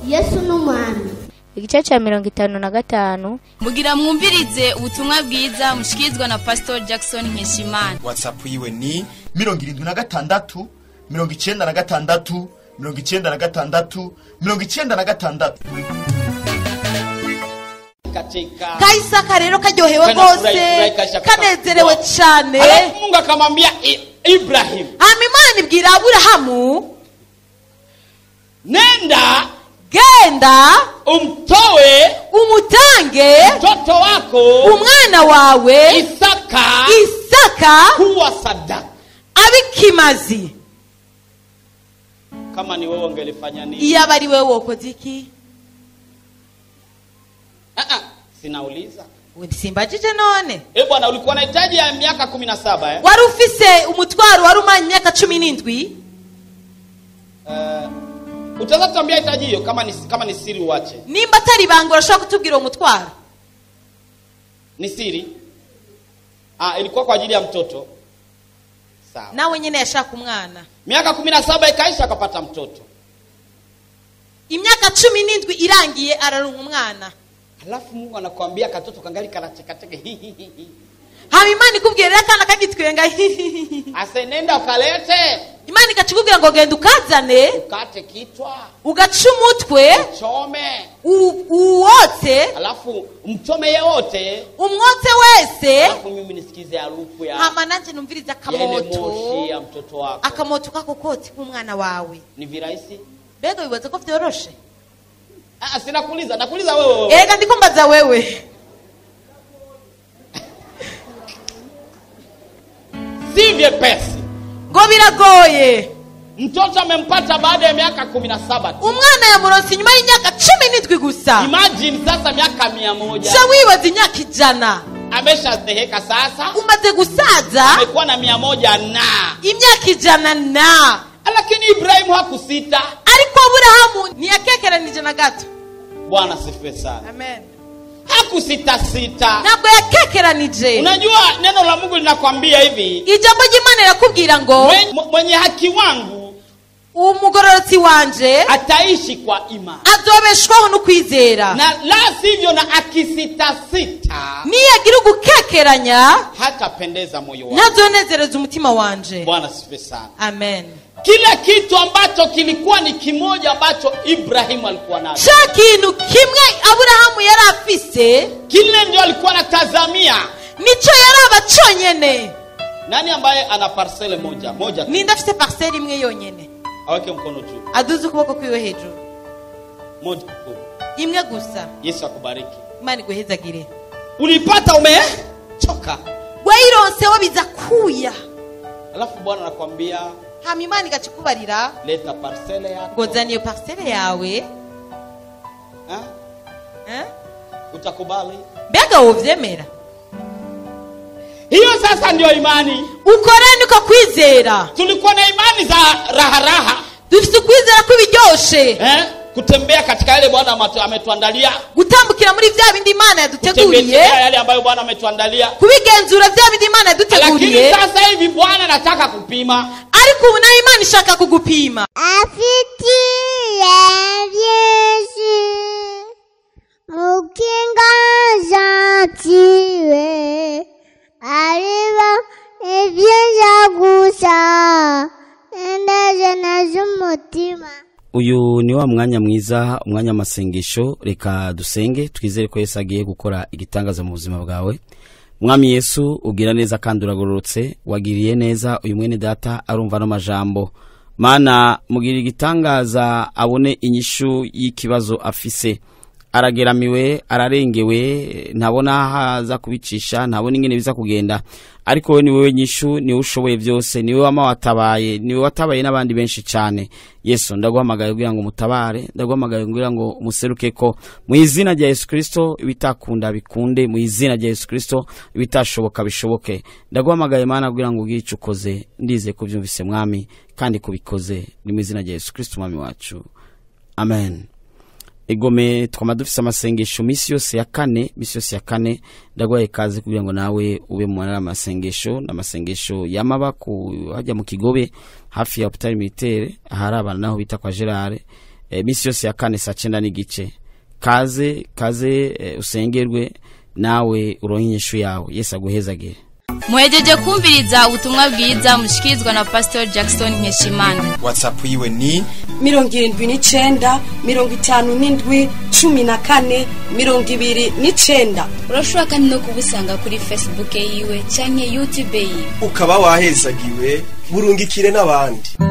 Yesu n'umwami. Igice cya 55 mugira mwumvirize ubutumwa bwiza mushikizwa na Pastor Jackson Nkeshimana. WhatsApp yiwe ni 76 96 96 96. Kaisaka rero karyohewe gose kanezerewe cyane. Alafu Mungu akamwambia Ibrahim, Imana ibwira Aburahamu, nenda genda umtoe umutange mtoto wako umwana wawe Isaka kuwa sadaka. Abikimazi. Kama ni wewe ungelifanya nini? Iyo abari wewe wokoze iki? Sinauliza. Simbajije none. Bwana ulikuwa na hitaji ya miaka 17 Wari ufise umutwaro wari umanye miaka 17? Utaza tuambia hitaji hiyo kama ni siri uache. Nimba atari bango urashaka kutubwira umutwaro? Ni siri? Ilikuwa kwa ajili ya mtoto. Sawa. Nawe nyene yashaka umwana. Miaka 17 ikaisha akapata mtoto. Imyaka 17 irangiye ararunga umwana. Alafu Mungu anakuambia katoto kangali kanachekateke. Imana ikubwira kana kagitwenga. Ase nenda ukalete. Imana ikakubwira ngo genda ukazane, ukate kitwa, ugaca umutwe, uchome, uwote, alafu mchome yote, umwote wese, alafu mimi nisikize harufu ya hama nanje numviriza akamoto, moshi ya mtoto wako. Akamoto kako koti kumwana wawe. Ni virahisi? Bego bibaza ko vyoroshe? Sinakuuliza, nakuuliza wewe. Ega ndiko mbaza wewe. Si vyepesi. Ngo biragoye. Mtoto amempata baada ya miaka 17. Umwana yamuronse nyuma y'imyaka 17 gusa. Imagine sasa miaka 100. Sha wibaza imyaka 100. Ameshazeheka sasa. Umaze gusaza. Amekuwa na 100 na. Imyaka 100 na. Lakini Ibrahim hakusita. Ariko Aburahamu niyakekeranije na gato. Bwana sifiwe sana. Amen. Hakusita. Ntabwo yakekeranije. Unajua neno la Mungu linakwambia hivi. Ijambo ry'Imana yakubwira ngo mwenye haki wangu umugororotsi wanje ataishi kwa imani. Azobeshwaho no kwizera. Na la sivyo na akisita niyagira ugukekeranya hatapendeza moyo wangu. Ntazonezereza umutima wanje. Bwana sifiwe sana. Amen. Kila kitu ambacho kilikuwa ni kimoja ambacho Ibrahim alikuwa nacho. Cha kintu kimwe Aburahamu yari afise, kile ndio alikuwa anatazamia. Nico yari abaconyene. Nani ambaye ana parcelle moja? Ninda afise parcelle imwe yonyene. Aweke mkono juu. Aduze ukuboko kwiwe hejuru. Moja tu. Imwe gusa. Yesu akubariki. Imana iguhezagire. Ulipata umechoka. Waironse wabiza kuya. Alafu Bwana anakuambia Imana igacikubarira, leta parcelle yako. Ngozani yo parcelle yawe. Utakubali? Bega uvyemera. Hiyo sasa ndio imani. Ukorani uko kwizera. Tulikuwa na imani za raha. Dufite kwizera kubiryoshe. Kutembea katika yale Bwana ametuandalia. Gutambukira muri vya bindi Imana yaduteguriye. Yale ambayo Bwana ametuandalia. Kubigenzura vya bindi Imana yaduteguriye. Lakini sasa hivi Bwana anataka kupima. Ariko ubu na Imana ishaka kugupima. Afitiye Yesu mukinga zatiwe ariba ibyiza gusa endaje nazumutima. Uyu ni wa mwanya mwiza, umwanya masengesho. Reka dusenge twizere ko Yesu agiye gukora igitangaza mu buzima bwawe. Mwami Yesu ugira neza kandi uragororotse, wagiriye neza uyu mwene data arumva no majambo. Mana mugira igitangaza abone inyishu y'ikibazo afise. Arageramiwe, ararengewe, ntabona haza kubicisha, ntabona ingene biza kugenda. Ariko we ni wewe nyishu, ni ushoboye byose, ni wewe wama watabaye, ni wewe watabaye n'abandi benshi cyane. Yesu ndaguhamagaye kugira ngo mutabare, ndaguhamagaye kugira ngo umuserukeko mu izina rya Yesu Kristo, ibitakunda bikunde mu izina rya Yesu Kristo, ibitashoboka bishoboke. Ndaguhamagaye Mana kugira ngo ugire icyo ukoze, ndize kubyumvise Mwami kandi kubikoze ni mu izina rya Yesu Kristo Mwami wacu. Amen. egome twama dufise amasengesho misi yose ya kane ndagwaye kaze kugira ngo nawe ube mu amasengesho n'amasengesho yamaba ku hajya mu Kigobe hafi ya hospital militaire ahari abana naho bita kwa Gerard misi yose ya kane saa 9 n'igice kaze usengerwe nawe urohinyishu yawe Yesu aguhezagire. Muhejeje kumviriza ubutumwa bwiza mushikizwa na Pastor Jackson Nkeshimana. WhatsApp yiwe ni 79 57 14 29. Urashobora kandi no kubusanga kuri Facebook yiwe canke YouTube yiwe. Ukaba wahezagiwe burungikire n'abandi.